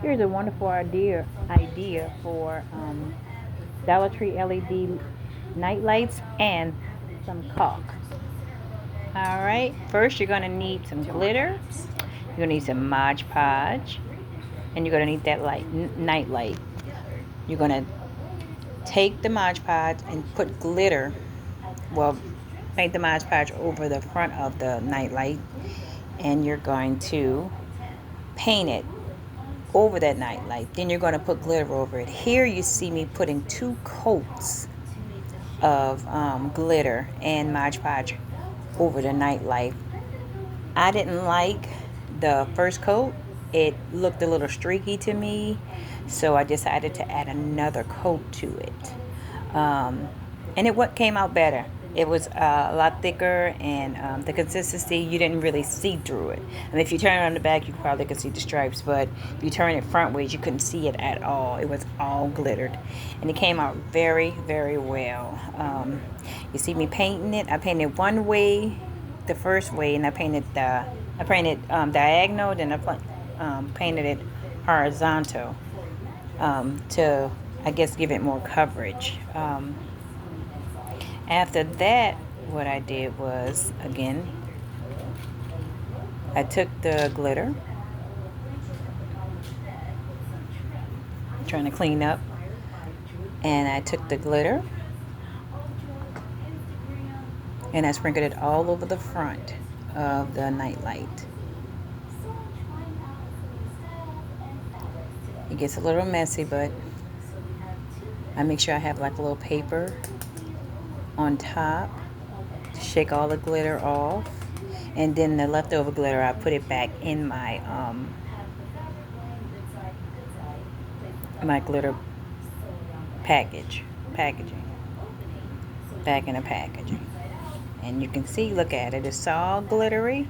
Here's a wonderful idea for Dollar Tree LED night lights and some caulk. All right, first you're going to need some glitter. You're going to need some Mod Podge. And you're going to need that night light. You're going to take the Mod Podge and put glitter, well, paint the Mod Podge over the front of the night light. And you're going to paint it over that night light. Then you're going to put glitter over it. Here you see me putting 2 coats of glitter and Mod Podge over the night light. I didn't like the first coat. It looked a little streaky to me, so I decided to add another coat to it. And it what came out better. It was a lot thicker, and the consistency, you didn't really see through it. And if you turn it on the back, you probably could see the stripes, but if you turn it front ways, you couldn't see it at all. It was all glittered, and it came out very, very well. You see me painting it. I painted one way, the first way, and I painted diagonal, then I painted it horizontal to, I guess, give it more coverage. After that, what I did was, again, I took the glitter, trying to clean up, and I took the glitter and I sprinkled it all over the front of the night light. It gets a little messy, but I make sure I have like a little paper on top to shake all the glitter off, and then the leftover glitter, I put it back in my my glitter packaging, back in the packaging. And you can see, look at it, it's all glittery.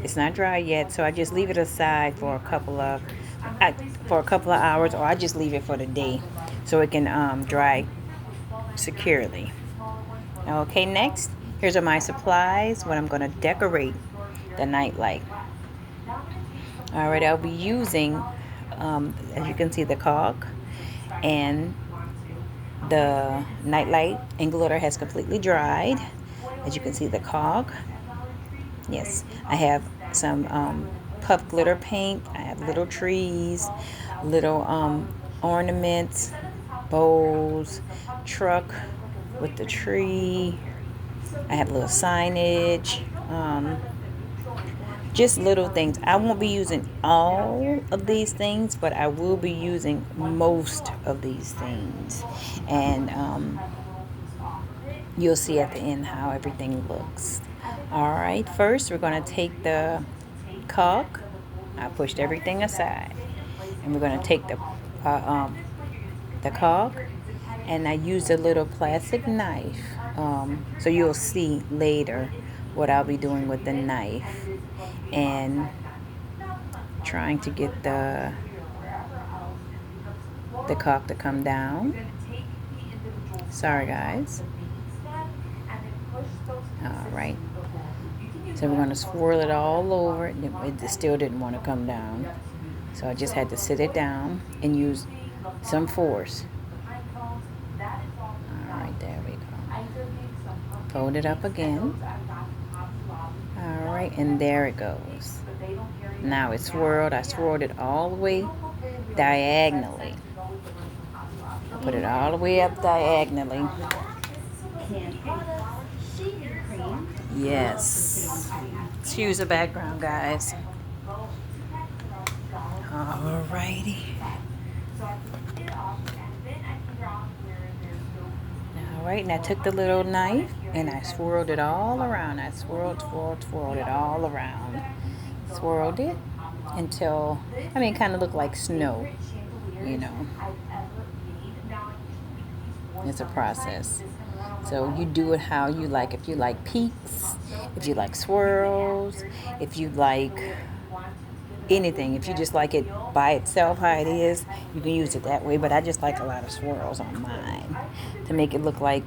It's not dry yet, so I just leave it aside for a couple of hours, or I just leave it for the day so it can dry securely. Okay, next, here's all my supplies, what I'm going to decorate the night light. All right, I'll be using, as you can see, the caulk, and the night light and glitter has completely dried. As you can see, the caulk. Yes, I have some puff glitter paint. I have little trees, little ornaments, bows, truck with the tree. I have little signage, just little things. I won't be using all of these things, but I will be using most of these things. And you'll see at the end how everything looks. All right, first we're going to take the caulk. I pushed everything aside, and we're going to take the caulk, and I used a little plastic knife, so you'll see later what I'll be doing with the knife, and trying to get the caulk to come down. Sorry guys. All right, so we're going to swirl it all over. It still didn't want to come down, so I just had to sit it down and use some force. All right, there we go. Fold it up again. All right, and there it goes. Now it's swirled. I swirled it all the way diagonally. Put it all the way up diagonally. Yes. Excuse the background, guys. Alrighty. Alright, and I took the little knife and I swirled it all around. I swirled it all around. Swirled it until, it kind of looked like snow, you know. It's a process. So you do it how you like. If you like peaks, if you like swirls, if you like anything, if you just like it by itself how it is, you can use it that way. But I just like a lot of swirls on mine to make it look like,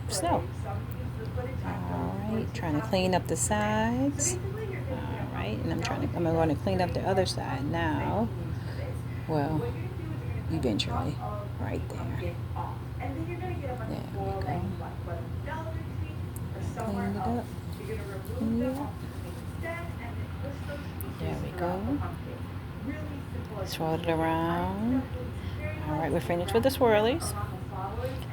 snow. Alright, trying to clean up the sides. Alright, and I'm going to clean up the other side now. Well, eventually, right there. There we go. Cleaned it up. Yeah. There we go. Swirl it around. Alright, we're finished with the swirlies.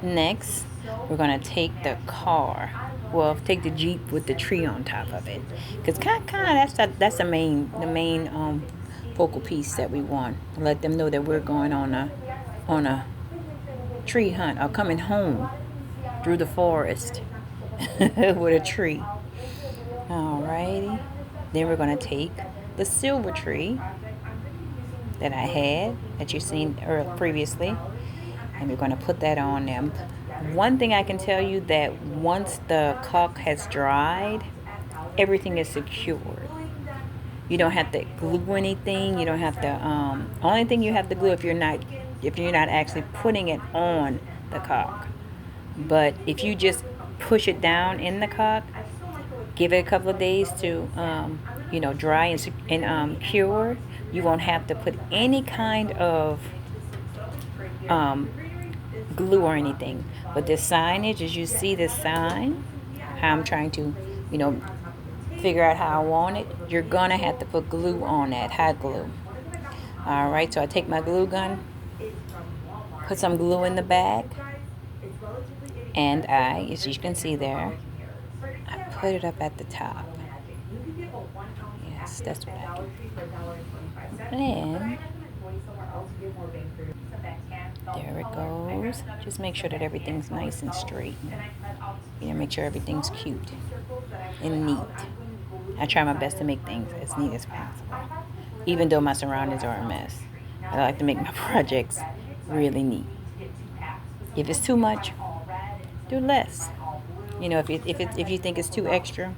Next, we're going to take the car. Well, take the Jeep with the tree on top of it. Because that's the main focal piece that we want. Let them know that we're going on a tree hunt or coming home through the forest with a tree. Alrighty. Then we're going to take the silver tree that I had, that you've seen previously, and we're going to put that on them. One thing I can tell you, that once the caulk has dried, everything is secured. You don't have to glue anything. You don't have to. Only thing you have to glue if you're not actually putting it on the caulk. But if you just push it down in the caulk, give it a couple of days to dry and cure. You won't have to put any kind of glue or anything. But this signage, as you see this sign, how I'm trying to, figure out how I want it, you're going to have to put glue on that, hot glue. Alright, so I take my glue gun, put some glue in the bag, and as you can see there, I put it up at the top. Yes, that's what I do. And there it goes. Just make sure that everything's nice and straight. Make sure everything's cute and neat. I try my best to make things as neat as possible, even though my surroundings are a mess. I like to make my projects really neat. If it's too much, do less. If you think it's too extra,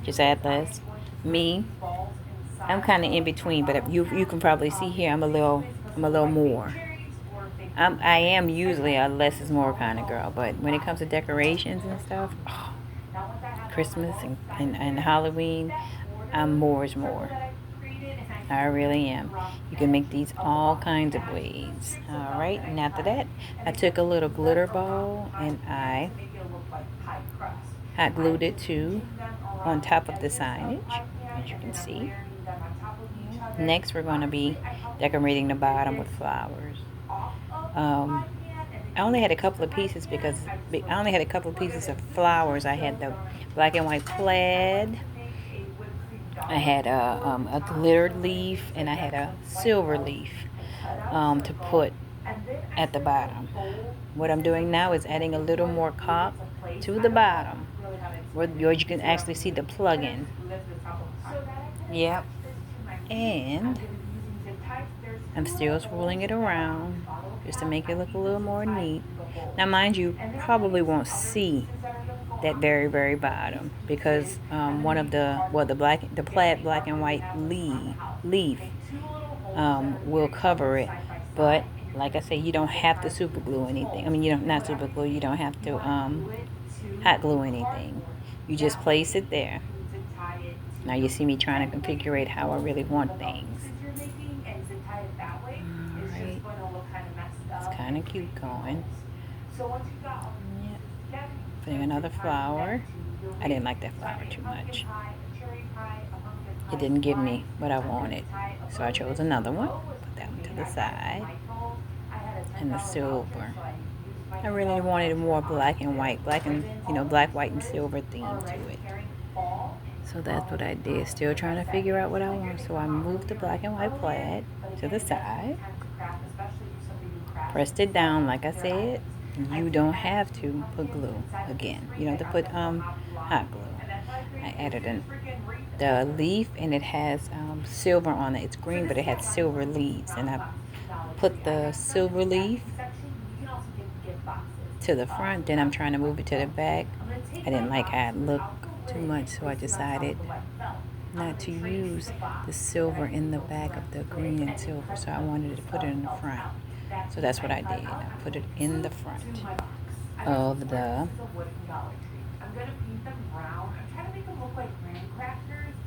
just add less. Me, I'm kind of in between, but you can probably see here I'm a little more. I am usually a less is more kind of girl, but when it comes to decorations and stuff, Christmas and Halloween, I'm more is more. I really am. You can make these all kinds of ways. Alright, and after that, I took a little glitter ball and I hot glued it on top of the signage, as you can see. Next, we're going to be decorating the bottom with flowers. I only had a couple of pieces because I only had a couple of pieces of flowers. I had the black and white plaid. I had a glittered leaf, and I had a silver leaf to put at the bottom. What I'm doing now is adding a little more caulk to the bottom, where you can actually see the plug-in. Yep. And I'm still swirling it around just to make it look a little more neat. Now, mind you, probably won't see that very, very bottom because one of the plaid black and white leaf will cover it. But like I say, you don't have to super glue anything. I mean, you don't not super glue. You don't have to hot glue anything. You just place it there. Now you see me trying to configure how I really want things. Alright. It's kind of cute going. Yep. Putting another flower. I didn't like that flower too much. It didn't give me what I wanted. So I chose another one. Put that one to the side. And the silver. I really wanted more black and white. Black, white, and silver theme to it. So that's what I did. Still trying to figure out what I want. So I moved the black and white plaid to the side. Pressed it down like I said. You don't have to put glue again. You don't have to put hot glue. I added the leaf, and it has silver on it. It's green, but it had silver leaves. And I put the silver leaf to the front. Then I'm trying to move it to the back. I didn't like how it looked too much, so I decided not to use the silver in the back of the green and silver, so I wanted to put it in the front. So that's what I did. I put it in the front of the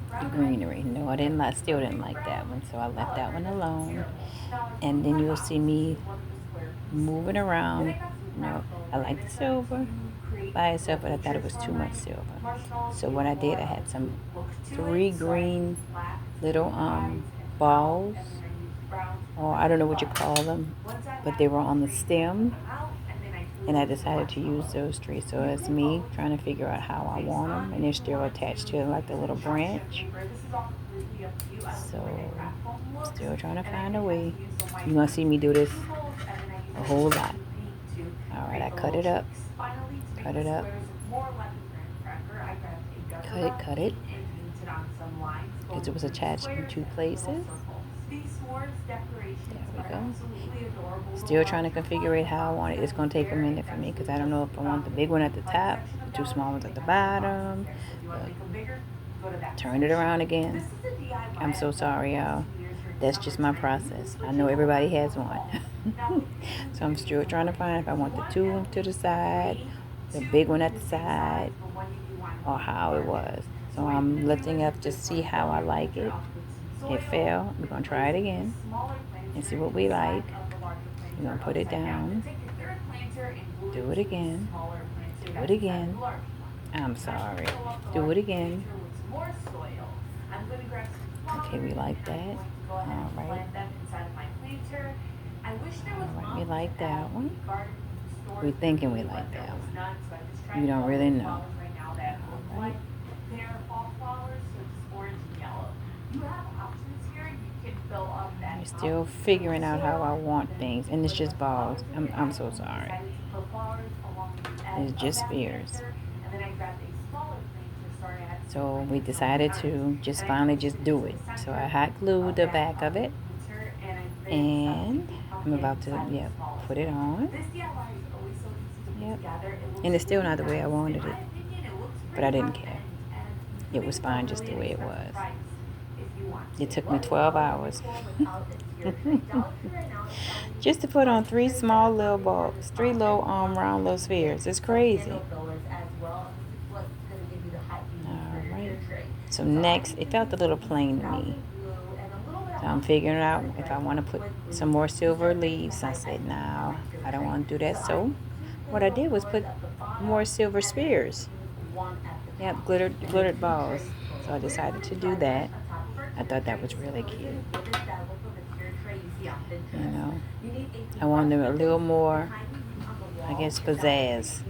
the greenery. No, I still didn't like that one, so I left that one alone. And then you'll see me moving around. I like the silver by itself, but I thought it was too much silver. So what I did, I had some 3 green little balls, or I don't know what you call them, but they were on the stem, and I decided to use those 3. So it's me trying to figure out how I want them, and they're still attached to like the little branch. So still trying to find a way. You're gonna see me do this a whole lot. All right, I cut it up, cut it up, cut it, because it was attached in 2 places. There we go. Still trying to configure it how I want it. It's going to take a minute for me because I don't know if I want the big one at the top, the 2 small ones at the bottom. Turn it around again. I'm so sorry, y'all. That's just my process. I know everybody has one. So I'm still trying to find if I want the 2 to the side, the big one at the side, or how it was. So I'm lifting up to see how I like it. It fell. We're going to try it again and see what we like. We're going to put it down. Do it again. Do it again. I'm sorry. Do it again. Okay, we like that. All right. All right, we like that one. We're thinking we like that one. You don't really know. All right. I'm still figuring out how I want things, and it's just balls. I'm so sorry. It's just spheres. So we decided to just finally just do it. So I hot glued the back of it, and I'm about to put it on. Yep. And it's still not the way I wanted it, but I didn't care. It was fine just the way it was. It took me 12 hours just to put on 3 small little bulbs, 3 little round little spheres. It's crazy. Alright. So next, it felt a little plain to me. So I'm figuring out if I want to put some more silver leaves. I said, no, I don't want to do that. So what I did was put more silver spheres. Yep, glittered balls. So I decided to do that. I thought that was really cute. You know, I wanted a little more, I guess, pizzazz.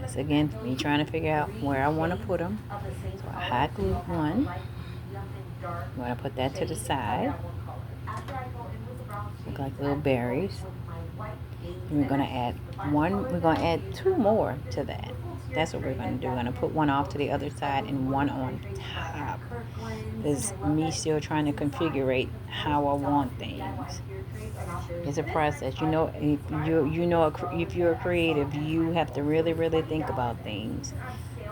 That's again me trying to figure out where I want to put them. So I hot glued one. I'm going to put that to the side. Look like little berries. And we're going to add one. We're going to add 2 more to that. That's what we're going to do. We're going to put one off to the other side and one on top. It's me still trying to configure how I want things. It's a process. You know, if you're a creative, you have to really, really think about things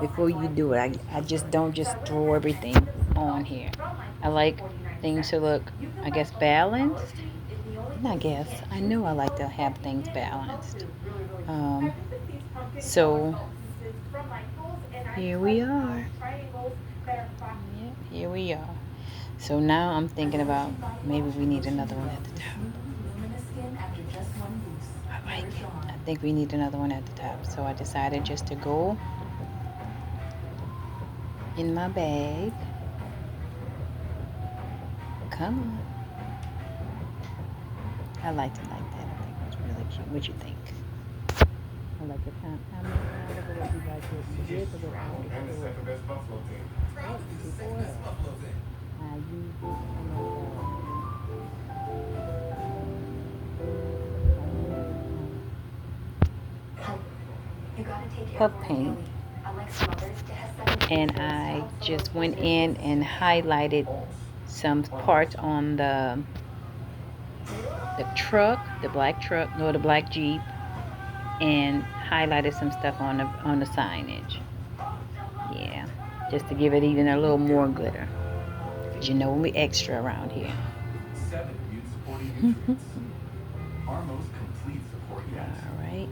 before you do it. I just don't just throw everything on here. I like things to look, I guess, balanced. I know I like to have things balanced. So here we are. Yep, here we are. So now I'm thinking about maybe we need another one at the top. I like it. I think we need another one at the top. So I decided just to go in my bag. Come on. I liked it like that. I think it was really cute. What you think? I like the time. How many rounds of it you guys did? You did the round. And the second best Buffalo team. Before I used it puff paint, and I just went in and highlighted some parts on the truck, the black truck, no, the black Jeep, and highlighted some stuff on the signage. Yeah, just to give it even a little more glitter. Cause you know we extra around here. 7 immune supporting nutrients. Our most complete support yet. All right.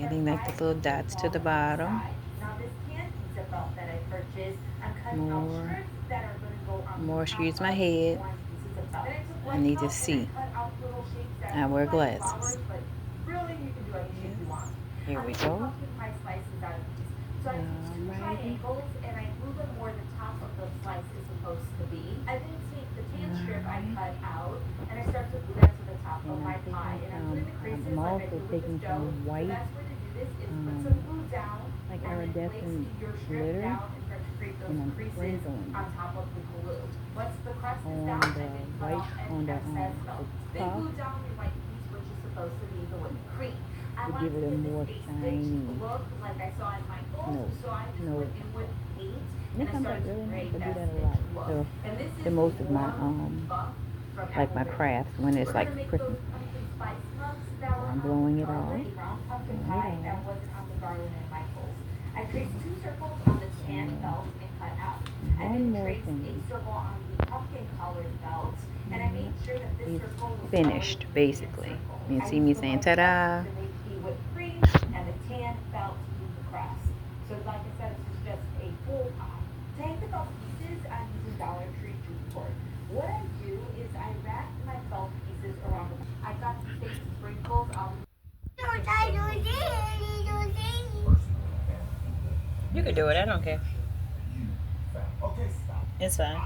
Adding like the little dots to the bottom. More. More, excuse my head. I need to see. I wear glasses. Here we go. Alrighty. I'm also taking some white, like iridescent glitter, and I'm sprinkling it on the white, on the top, to give it a more shiny note. And it comes out really nice. I do that a lot. So, the most of my like my crafts when it's like Christmas. So I'm blowing it off. And one more thing. It's finished, basically. You can see me saying ta-da. You can do it. I don't care. It's fine.